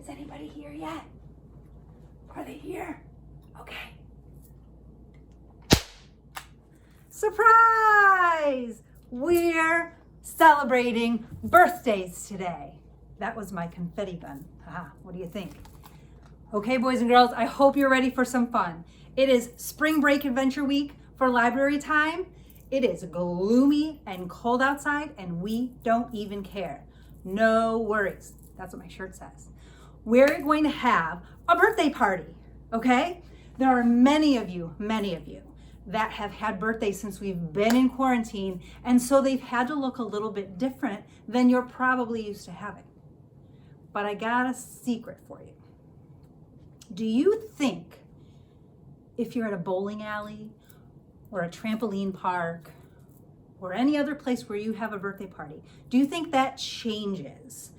Is anybody here yet? Are they here? Okay. Surprise! We're celebrating birthdays today. That was my confetti gun. What do you think? Okay, boys and girls, I hope you're ready for some fun. It is spring break adventure week for library time. It is gloomy and cold outside, and we don't even care. No worries. That's what my shirt says. We're going to have a birthday party, okay? There are many of you that have had birthdays since we've been in quarantine, and so they've had to look a little bit different than you're probably used to having. But I got a secret for you. Do you think if you're at a bowling alley or a trampoline park or any other place where you have a birthday party, do you think that changes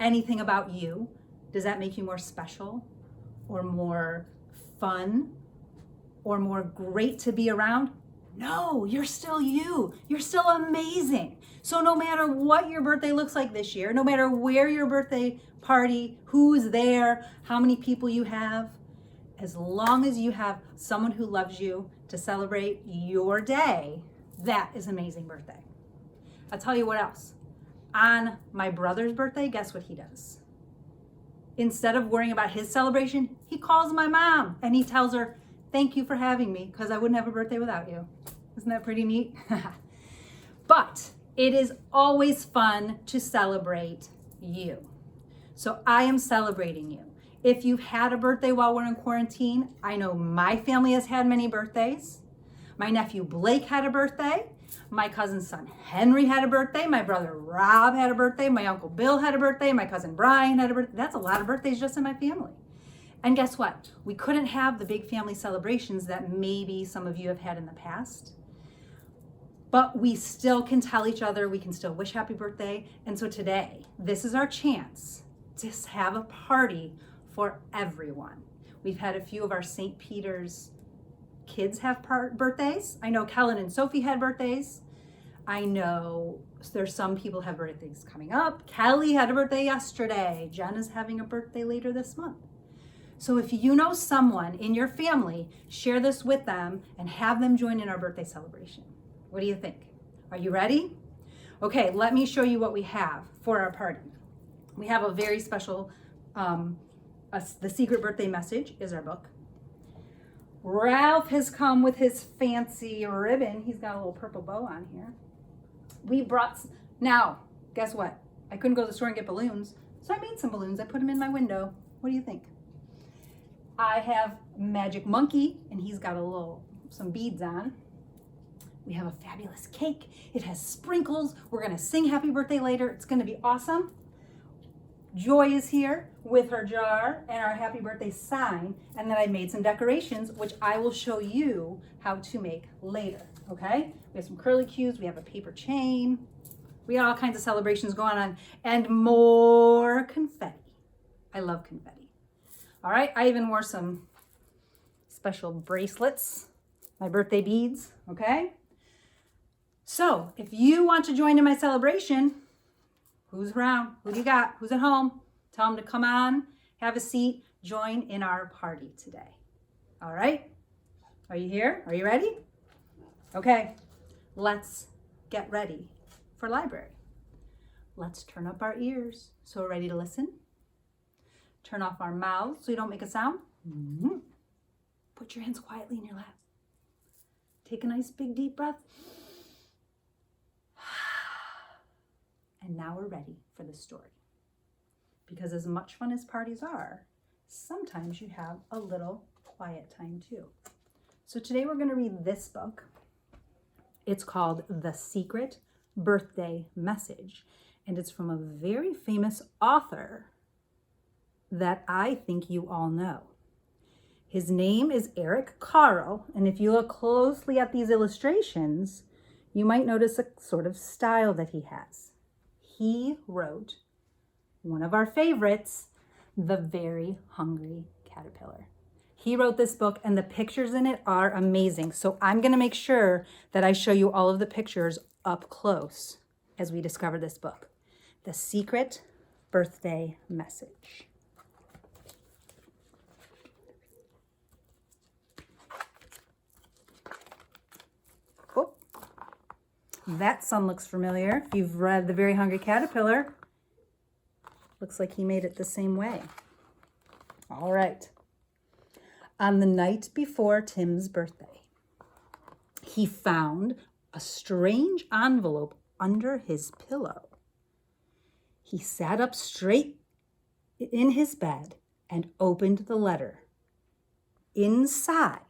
anything about you? Does that make you more special or more fun or more great to be around? No, you're still you. You're still amazing. So no matter what your birthday looks like this year, no matter where your birthday party, who's there, how many people you have, as long as you have someone who loves you to celebrate your day, that is an amazing birthday. I'll tell you what else. On my brother's birthday, guess what he does? Instead of worrying about his celebration, he calls my mom and he tells her, "Thank you for having me, because I wouldn't have a birthday without you." Isn't that pretty neat? But it is always fun to celebrate you. So I am celebrating you. If you've had a birthday while we're in quarantine, I know my family has had many birthdays. My nephew Blake had a birthday. My cousin's son Henry had a birthday. My brother Rob had a birthday. My uncle Bill had a birthday. My cousin Brian had a birthday. That's a lot of birthdays just in my family. And guess what? We couldn't have the big family celebrations that maybe some of you have had in the past. But we still can tell each other, we can still wish happy birthday. And so today, this is our chance to have a party for everyone. We've had a few of our St. Peter's kids have birthdays. I know Kellen and Sophie had birthdays. I know there's some people have birthdays coming up. Kelly had a birthday yesterday. Jen is having a birthday later this month. So if you know someone in your family, share this with them and have them join in our birthday celebration. What do you think? Are you ready? Okay, let me show you what we have for our party. We have a very special, The Secret Birthday Message is our book. Ralph has come with his fancy ribbon. He's got a little purple bow on here. Now, guess what? I couldn't go to the store and get balloons, so I made some balloons. I put them in my window. What do you think? I have Magic Monkey, and he's got some beads on. We have a fabulous cake. It has sprinkles. We're gonna sing happy birthday later. It's gonna be awesome. Joy is here with her jar and our happy birthday sign. And then I made some decorations, which I will show you how to make later, okay? We have some curly cues. We have a paper chain. We got all kinds of celebrations going on and more confetti. I love confetti. All right, I even wore some special bracelets, my birthday beads, okay? So if you want to join in my celebration, who's around? Who do you got? Who's at home? Tell them to come on, have a seat, join in our party today. All right? Are you here? Are you ready? Okay, let's get ready for library. Let's turn up our ears so we're ready to listen. Turn off our mouths so we don't make a sound. Put your hands quietly in your lap. Take a nice big deep breath. And now we're ready for the story. Because as much fun as parties are, sometimes you have a little quiet time too. So today we're going to read this book. It's called The Secret Birthday Message. And it's from a very famous author that I think you all know. His name is Eric Carle. And if you look closely at these illustrations, you might notice a sort of style that he has. He wrote one of our favorites, The Very Hungry Caterpillar. He wrote this book and the pictures in it are amazing. So I'm going to make sure that I show you all of the pictures up close as we discover this book. The Secret Birthday Message. That sun looks familiar. If you've read The Very Hungry Caterpillar, looks like he made it the same way. All right. On the night before Tim's birthday, he found a strange envelope under his pillow. He sat up straight in his bed and opened the letter. Inside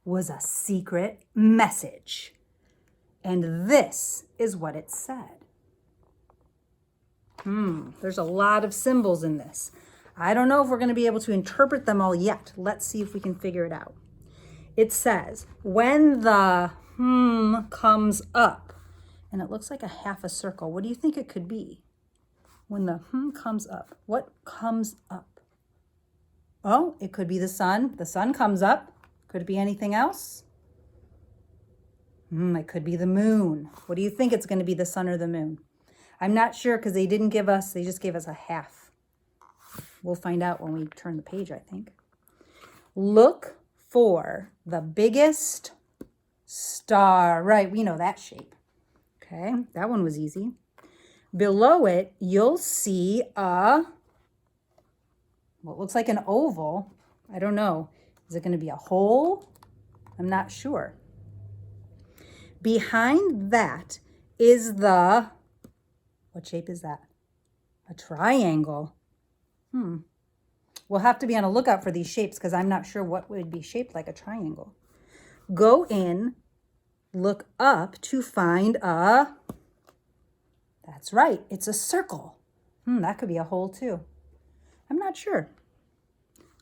was a secret message. And this is what it said. There's a lot of symbols in this. I don't know if we're going to be able to interpret them all yet. Let's see if we can figure it out. It says, when the comes up, and it looks like a half a circle. What do you think it could be? When the comes up, what comes up? Oh, it could be the sun. The sun comes up. Could it be anything else? It could be the moon. What do you think it's going to be, the sun or the moon? I'm not sure because they just gave us a half. We'll find out when we turn the page, I think. Look for the biggest star. Right, we know that shape. Okay, that one was easy. Below it, you'll see what looks like an oval. I don't know. Is it going to be a hole? I'm not sure. Behind that is what shape is that? A triangle. We'll have to be on a lookout for these shapes because I'm not sure what would be shaped like a triangle. Go in, look up to find that's right, it's a circle. That could be a hole too. I'm not sure.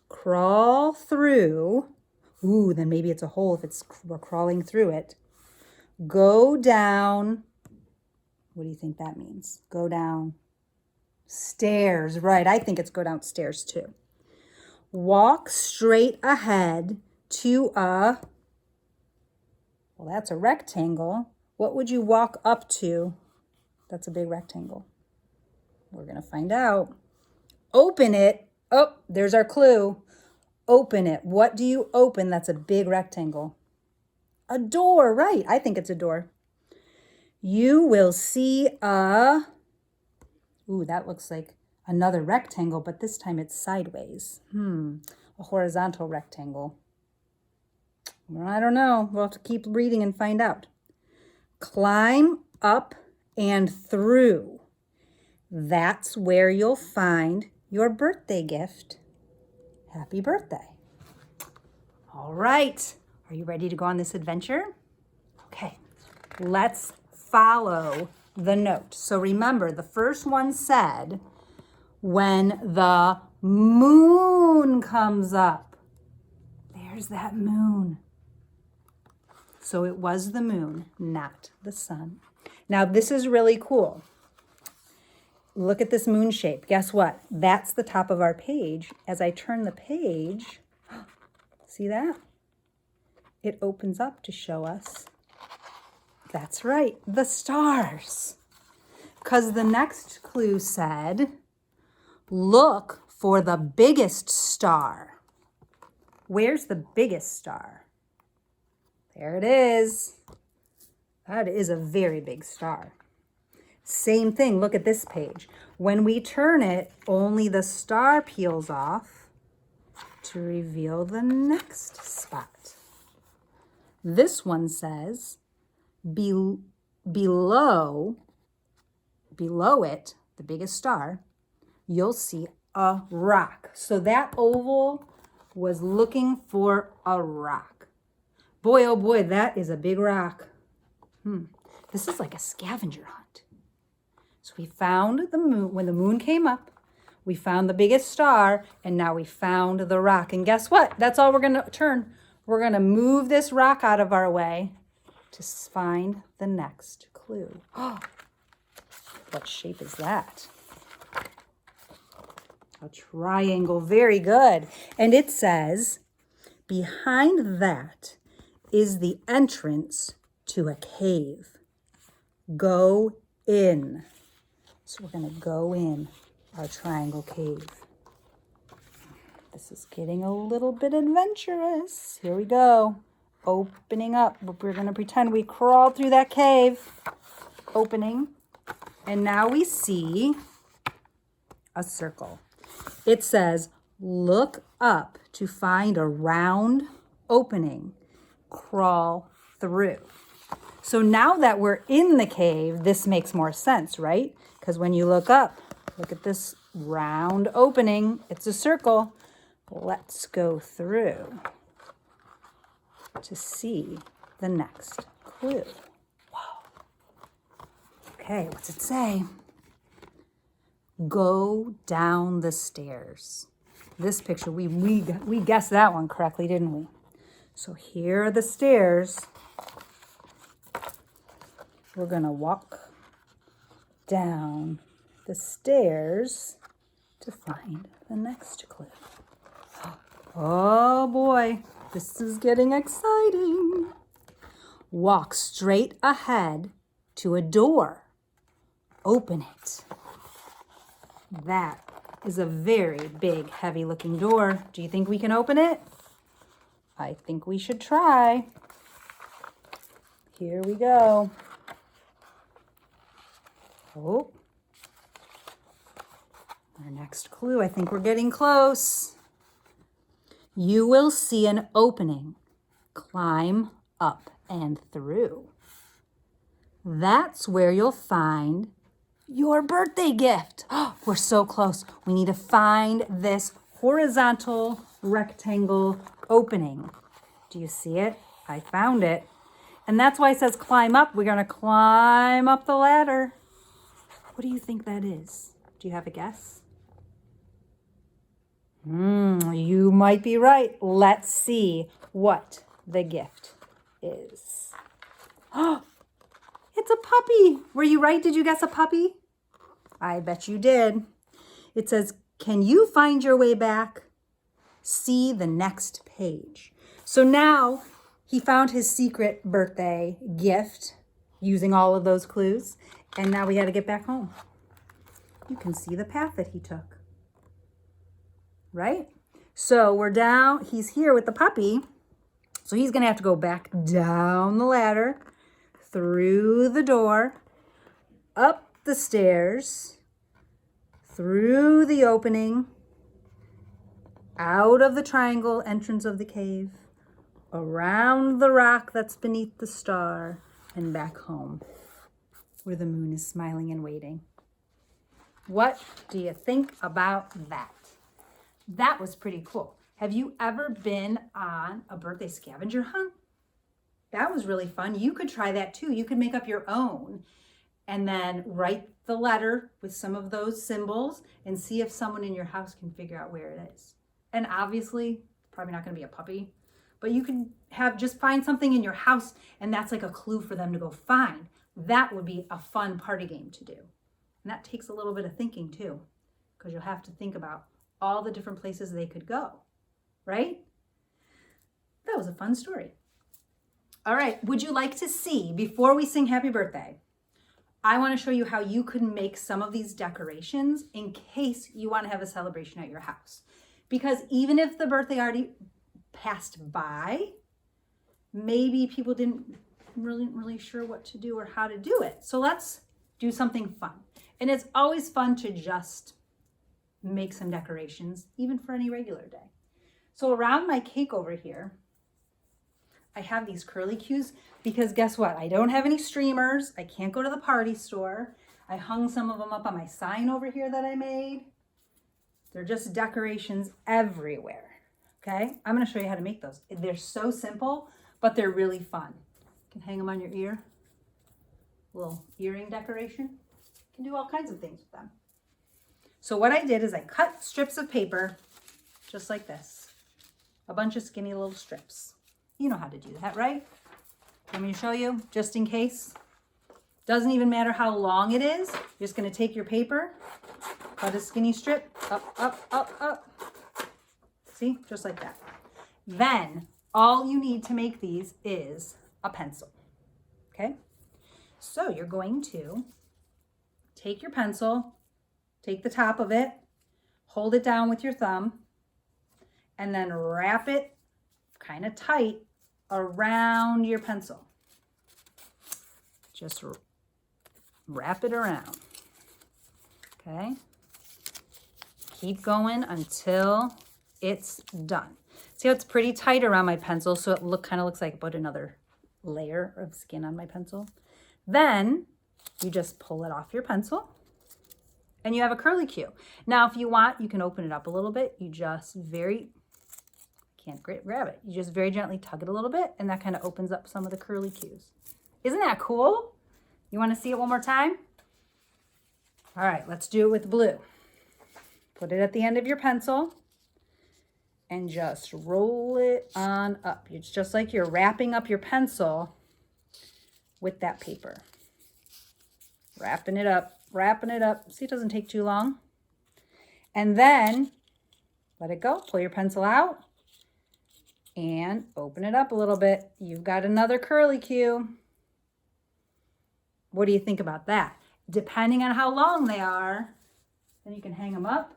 Crawl through. Then maybe it's a hole if we're crawling through it. Go down. What do you think that means? Go down stairs. Right, I think it's go downstairs too. Walk straight ahead to that's a rectangle. What would you walk up to? That's a big rectangle. We're going to find out. Open it. Oh, there's our clue. Open it. What do you open? That's a big rectangle. A door, right. I think it's a door. You will see that looks like another rectangle, but this time it's sideways. A horizontal rectangle. Well, I don't know. We'll have to keep reading and find out. Climb up and through. That's where you'll find your birthday gift. Happy birthday. All right. Are you ready to go on this adventure? Okay, let's follow the note. So remember, the first one said, when the moon comes up. There's that moon. So it was the moon, not the sun. Now this is really cool. Look at this moon shape. Guess what? That's the top of our page. As I turn the page, see that? It opens up to show us, that's right, the stars. Because the next clue said, look for the biggest star. Where's the biggest star? There it is. That is a very big star. Same thing, look at this page. When we turn it, only the star peels off to reveal the next spot. This one says, below it, the biggest star, you'll see a rock. So that oval was looking for a rock. Boy, oh boy, that is a big rock. This is like a scavenger hunt. So we found the moon. When the moon came up, we found the biggest star, and now we found the rock. And guess what? That's all we're going to turn. We're going to move this rock out of our way to find the next clue. What shape is that? A triangle. Very good. And it says, behind that is the entrance to a cave. Go in. So we're going to go in our triangle cave. This is getting a little bit adventurous. Here we go. Opening up. We're going to pretend we crawled through that cave. opening. And now we see a circle. It says, look up to find a round opening. Crawl through. So now that we're in the cave, this makes more sense, right? Because when you look up, look at this round opening. It's a circle. Let's go through to see the next clue. Whoa. Okay, what's it say? Go down the stairs. This picture, we guessed that one correctly, didn't we? So here are the stairs. We're going to walk down the stairs to find the next clue. Oh boy, this is getting exciting. Walk straight ahead to a door. Open it. That is a very big, heavy looking door. Do you think we can open it? I think we should try. Here we go. Oh, our next clue. I think we're getting close. You will see an opening. Climb up and through. That's where you'll find your birthday gift. Oh, we're so close. We need to find this horizontal rectangle opening. Do you see it? I found it. And that's why it says climb up. We're going to climb up the ladder. What do you think that is? Do you have a guess? You might be right. Let's see what the gift is. Oh, it's a puppy. Were you right? Did you guess a puppy? I bet you did. It says, can you find your way back? See the next page. So now he found his secret birthday gift using all of those clues. And now we got to get back home. You can see the path that he took. Right? So we're down. He's here with the puppy. So he's going to have to go back down the ladder, through the door, up the stairs, through the opening, out of the triangle entrance of the cave, around the rock that's beneath the star, and back home where the moon is smiling and waiting. What do you think about that? That was pretty cool. Have you ever been on a birthday scavenger hunt? That was really fun. You could try that too. You could make up your own and then write the letter with some of those symbols and see if someone in your house can figure out where it is. And obviously, probably not going to be a puppy, but you can just find something in your house and that's like a clue for them to go find. That would be a fun party game to do. And that takes a little bit of thinking too, because you'll have to think about all the different places they could go, right? That was a fun story. All right, would you like to see, before we sing happy birthday, I want to show you how you could make some of these decorations in case you want to have a celebration at your house. Because even if the birthday already passed by, maybe people didn't really sure what to do or how to do it. So let's do something fun. And it's always fun to just make some decorations, even for any regular day. So around my cake over here, I have these curly cues because guess what? I don't have any streamers. I can't go to the party store. I hung some of them up on my sign over here that I made. They're just decorations everywhere. Okay, I'm going to show you how to make those. They're so simple, but they're really fun. You can hang them on your ear. Little earring decoration. You can do all kinds of things with them. So what I did is I cut strips of paper just like this. A bunch of skinny little strips. You know how to do that, right? Want me to show you just in case? Doesn't even matter how long it is. You're just going to take your paper, cut a skinny strip, up, up, up, up. See, just like that. Then all you need to make these is a pencil. Okay? So you're going to take your pencil, take the top of it, hold it down with your thumb, and then wrap it kind of tight around your pencil. Just wrap it around. Okay. Keep going until it's done. See how it's pretty tight around my pencil, so it kind of looks like I put another layer of skin on my pencil. Then you just pull it off your pencil and you have a curlicue. Now, if you want, you can open it up a little bit. You just can't grab it. You just very gently tug it a little bit, and that kind of opens up some of the curlicues. Isn't that cool? You want to see it one more time? All right, let's do it with blue. Put it at the end of your pencil and just roll it on up. It's just like you're wrapping up your pencil with that paper. Wrapping it up, wrapping it up. See, it doesn't take too long. And then let it go. Pull your pencil out and open it up a little bit. You've got another curlicue. What do you think about that? Depending on how long they are, then you can hang them up.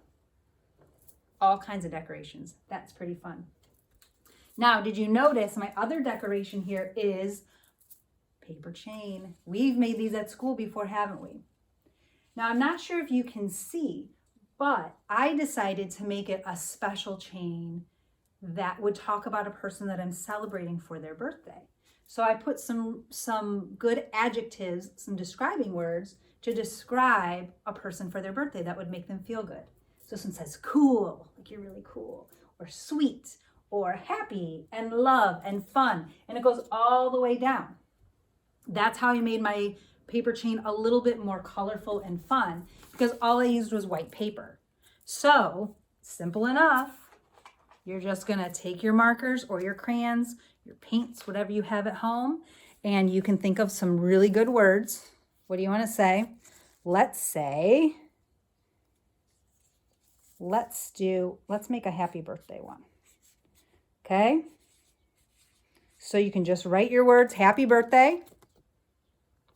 All kinds of decorations. That's pretty fun. Now, did you notice my other decoration here is paper chain? We've made these at school before, haven't we? Now, I'm not sure if you can see, but I decided to make it a special chain that would talk about a person that I'm celebrating for their birthday. So I put some good adjectives, some describing words to describe a person for their birthday that would make them feel good. So this one says cool, like you're really cool, or sweet, or happy, and love, and fun. And it goes all the way down. That's how I made my paper chain a little bit more colorful and fun, because all I used was white paper. So, simple enough. You're just gonna take your markers or your crayons, your paints, whatever you have at home, and you can think of some really good words. What do you wanna say? Let's make a happy birthday one. Okay? So you can just write your words, happy birthday.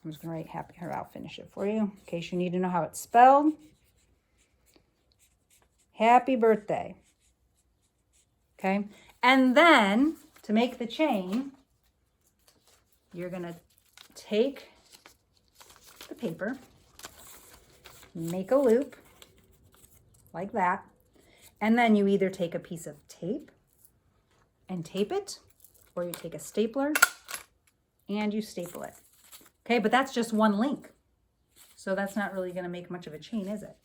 I'm just gonna write happy, here, I'll finish it for you in case you need to know how it's spelled. Happy birthday. Okay? And then to make the chain, you're gonna take the paper, make a loop like that, and then you either take a piece of tape and tape it, or you take a stapler and you staple it. Okay, but that's just one link. So that's not really gonna make much of a chain, is it?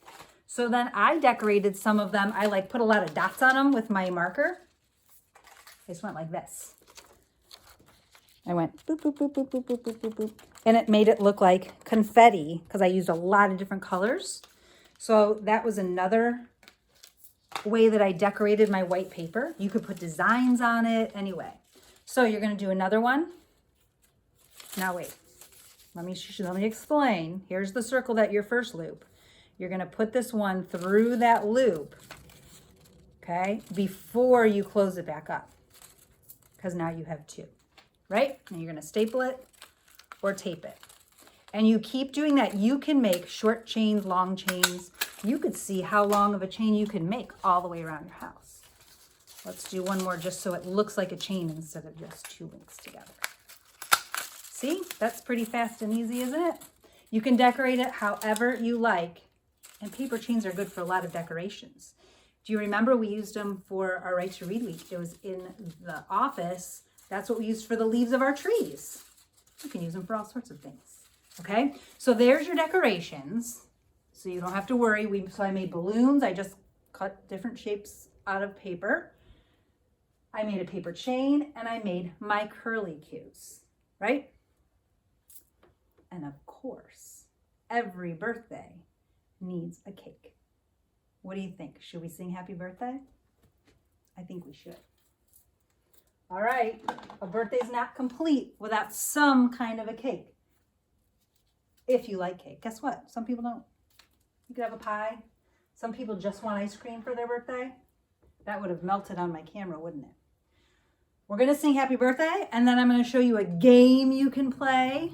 So then I decorated some of them. I put a lot of dots on them with my marker. I just went like this. I went boop, boop, boop, boop, boop, boop, boop, boop, boop. And it made it look like confetti because I used a lot of different colors. So that was another way that I decorated my white paper. You could put designs on it anyway. So you're gonna do another one. Now wait, let me explain. Here's the circle that your first loop. You're gonna put this one through that loop, okay, before you close it back up, because now you have two, right? And you're gonna staple it or tape it. And you keep doing that. You can make short chains, long chains. You could see how long of a chain you can make all the way around your house. Let's do one more just so it looks like a chain instead of just two links together. See, that's pretty fast and easy, isn't it? You can decorate it however you like. And paper chains are good for a lot of decorations. Do you remember we used them for our Right to Read week? It was in the office. That's what we used for the leaves of our trees. You can use them for all sorts of things. Okay, so there's your decorations. So you don't have to worry. So I made balloons. I just cut different shapes out of paper. I made a paper chain and I made my curlicues, right? And of course, every birthday needs a cake. What do you think? Should we sing happy birthday? I think we should. All right, a birthday's not complete without some kind of a cake. If you like cake. Guess what? Some people don't. You could have a pie. Some people just want ice cream for their birthday. That would have melted on my camera, wouldn't it? We're gonna sing happy birthday, and then I'm gonna show you a game you can play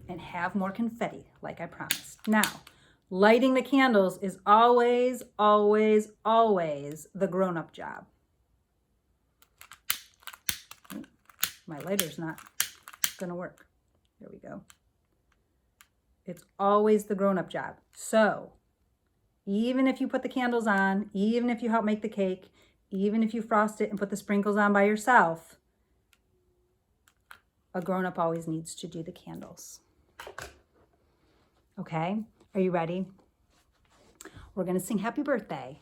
and have more confetti, like I promised. Now, lighting the candles is always, always, always the grown-up job. My lighter's not gonna work. There we go. It's always the grown-up job. So even if you put the candles on, even if you help make the cake, even if you frost it and put the sprinkles on by yourself, a grown-up always needs to do the candles. Okay, are you ready? We're gonna sing happy birthday,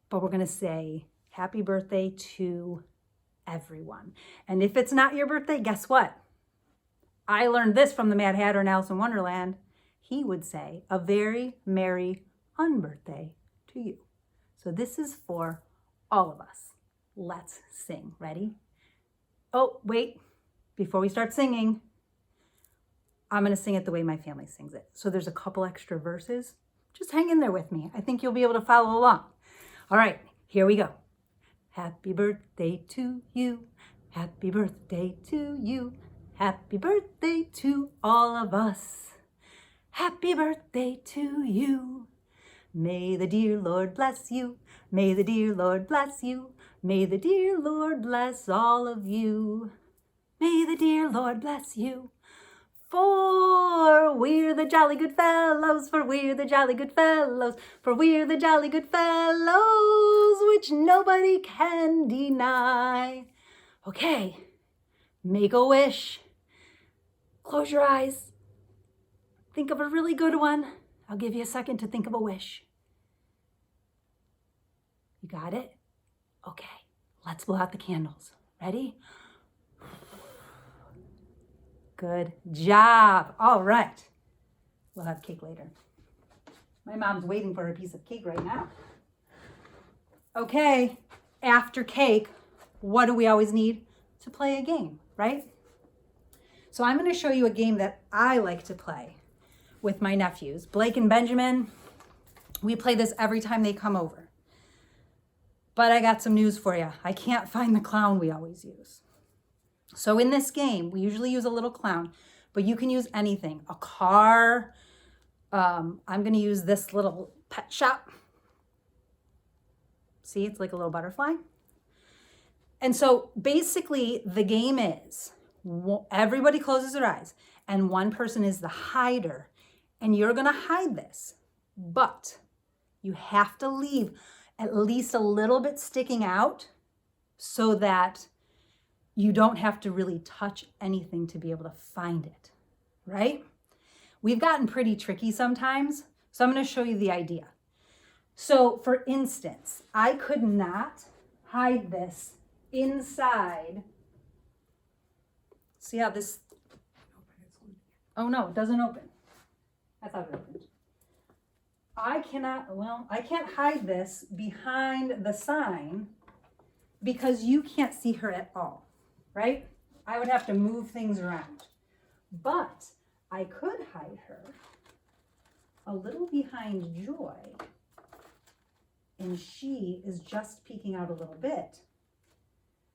but we're gonna say happy birthday to everyone. And if it's not your birthday, guess what? I learned this from the Mad Hatter in Alice in Wonderland. He would say, a very merry unbirthday to you. So this is for all of us. Let's sing. Ready? Oh, wait. Before we start singing, I'm going to sing it the way my family sings it. So there's a couple extra verses. Just hang in there with me. I think you'll be able to follow along. All right, here we go. Happy birthday to you. Happy birthday to you. Happy birthday to all of us. Happy birthday to you. May the dear Lord bless you. May the dear Lord bless you. May the dear Lord bless all of you. May the dear Lord bless you. For we're the jolly good fellows, for we're the jolly good fellows, for we're the jolly good fellows, which nobody can deny. Okay, make a wish. Close your eyes. Think of a really good one. I'll give you a second to think of a wish. You got it? Okay, let's blow out the candles. Ready? Good job. All right. We'll have cake later. My mom's waiting for a piece of cake right now. Okay, after cake, what do we always need? To play a game, right? So I'm going to show you a game that I like to play with my nephews. Blake and Benjamin, we play this every time they come over. But I got some news for you. I can't find the clown we always use. So in this game, we usually use a little clown, but you can use anything. A car. I'm going to use this little pet shop. See, it's like a little butterfly. And so basically the game is everybody closes their eyes and one person is the hider and you're going to hide this, but you have to leave at least a little bit sticking out so that you don't have to really touch anything to be able to find it, right? We've gotten pretty tricky sometimes, so I'm going to show you the idea. So for instance, I could not hide this inside. See how this, oh no, it doesn't open. I thought it opened. I can't hide this behind the sign because you can't see her at all. Right? I would have to move things around. But I could hide her a little behind Joy, and she is just peeking out a little bit.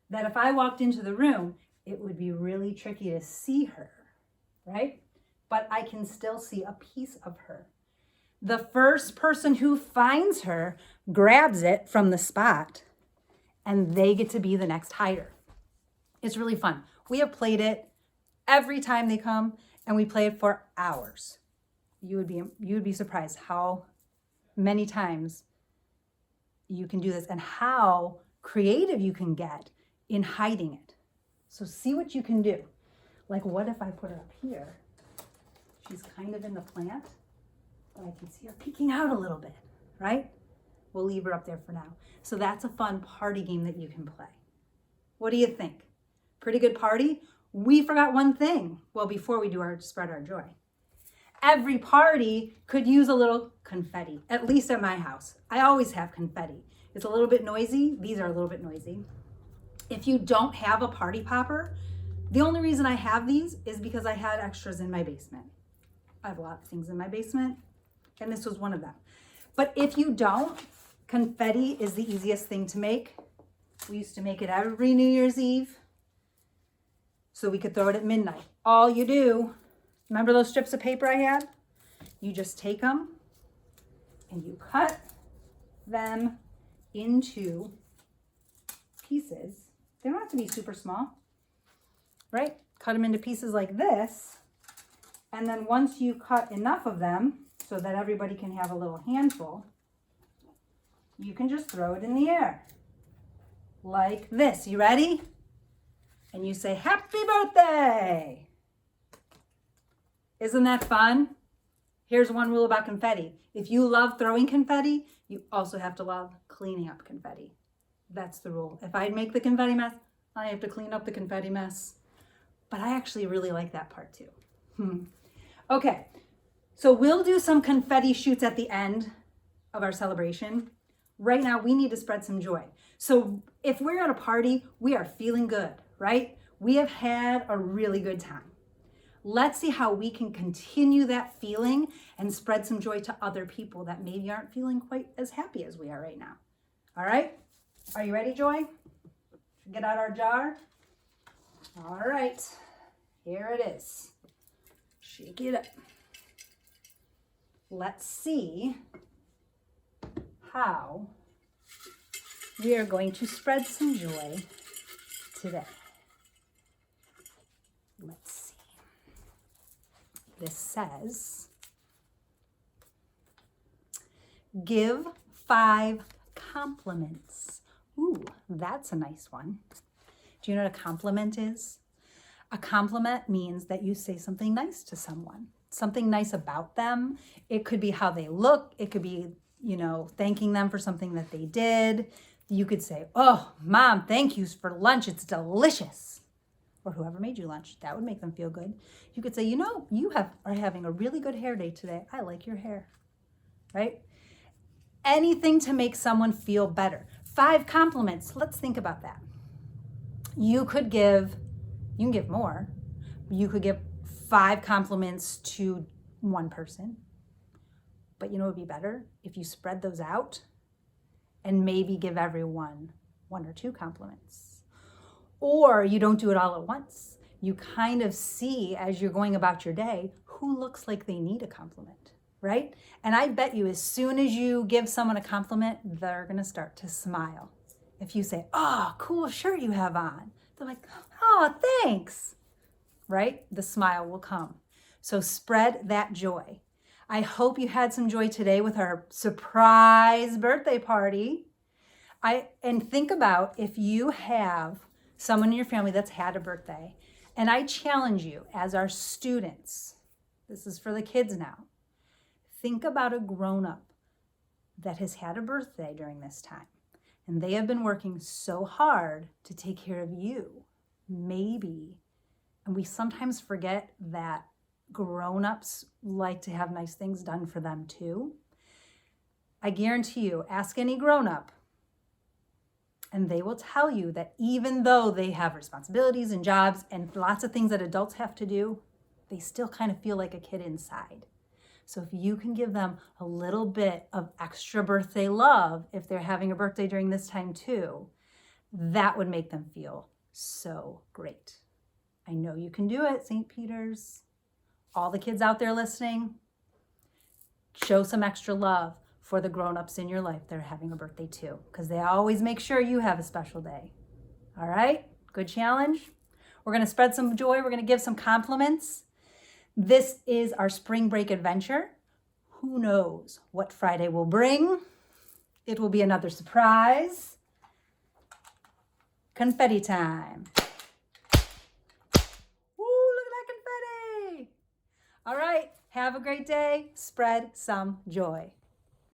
That if I walked into the room, it would be really tricky to see her, right? But I can still see a piece of her. The first person who finds her grabs it from the spot, and they get to be the next hider. It's really fun. We have played it every time they come, and we play it for hours. You would be surprised how many times you can do this and how creative you can get in hiding it. So see what you can do. Like what if I put her up here? She's kind of in the plant, but I can see her peeking out a little bit, right? We'll leave her up there for now. So that's a fun party game that you can play. What do you think? Pretty good party? We forgot one thing. Well, before we do our spread our joy. Every party could use a little confetti, at least at my house. I always have confetti. It's a little bit noisy. These are a little bit noisy. If you don't have a party popper, the only reason I have these is because I had extras in my basement. I have a lot of things in my basement, and this was one of them. But if you don't, confetti is the easiest thing to make. We used to make it every New Year's Eve, so we could throw it at midnight. All you do, remember those strips of paper I had? You just take them and you cut them into pieces. They don't have to be super small, right? Cut them into pieces like this, And then once you cut enough of them so that everybody can have a little handful, you can just throw it in the air like this. You ready? And you say, happy birthday. Isn't that fun? Here's one rule about confetti. If you love throwing confetti, you also have to love cleaning up confetti. That's the rule. If I make the confetti mess, I have to clean up the confetti mess. But I actually really like that part too. Okay, so we'll do some confetti shoots at the end of our celebration. Right now, we need to spread some joy. So if we're at a party, we are feeling good, right? We have had a really good time. Let's see how we can continue that feeling and spread some joy to other people that maybe aren't feeling quite as happy as we are right now. All right? Are you ready, Joy? Get out our jar. All right, here it is. Shake it up. Let's see how we are going to spread some joy today. Let's see. This says, give 5 compliments. Ooh, that's a nice one. Do you know what a compliment is? A compliment means that you say something nice to someone, something nice about them. It could be how they look. It could be, thanking them for something that they did. You could say, oh, Mom, thank you for lunch. It's delicious. Or whoever made you lunch, that would make them feel good. You could say, you are having a really good hair day today. I like your hair, right? Anything to make someone feel better. 5 compliments. Let's think about that. You can give more. You could give 5 compliments to one person. But it would be better if you spread those out and maybe give everyone 1 or 2 compliments. Or you don't do it all at once. You kind of see as you're going about your day who looks like they need a compliment, right? And I bet you as soon as you give someone a compliment, they're going to start to smile. If you say, oh, cool shirt you have on. They're like, oh, thanks, right? The smile will come. So spread that joy. I hope you had some joy today with our surprise birthday party. And think about if you have someone in your family that's had a birthday. And I challenge you as our students, this is for the kids now, think about a grown-up that has had a birthday during this time. And they have been working so hard to take care of you. Maybe, and we sometimes forget that grown-ups like to have nice things done for them too. I guarantee you, ask any grown-up, and they will tell you that even though they have responsibilities and jobs and lots of things that adults have to do, they still kind of feel like a kid inside. So if you can give them a little bit of extra birthday love, if they're having a birthday during this time too, that would make them feel so great. I know you can do it, St. Peter's. All the kids out there listening, show some extra love for the grown-ups in your life that are having a birthday too, because they always make sure you have a special day. All right, good challenge. We're going to spread some joy. We're going to give some compliments. This is our spring break adventure. Who knows what Friday will bring? It will be another surprise. Confetti time. Woo, look at that confetti. All right, have a great day. Spread some joy.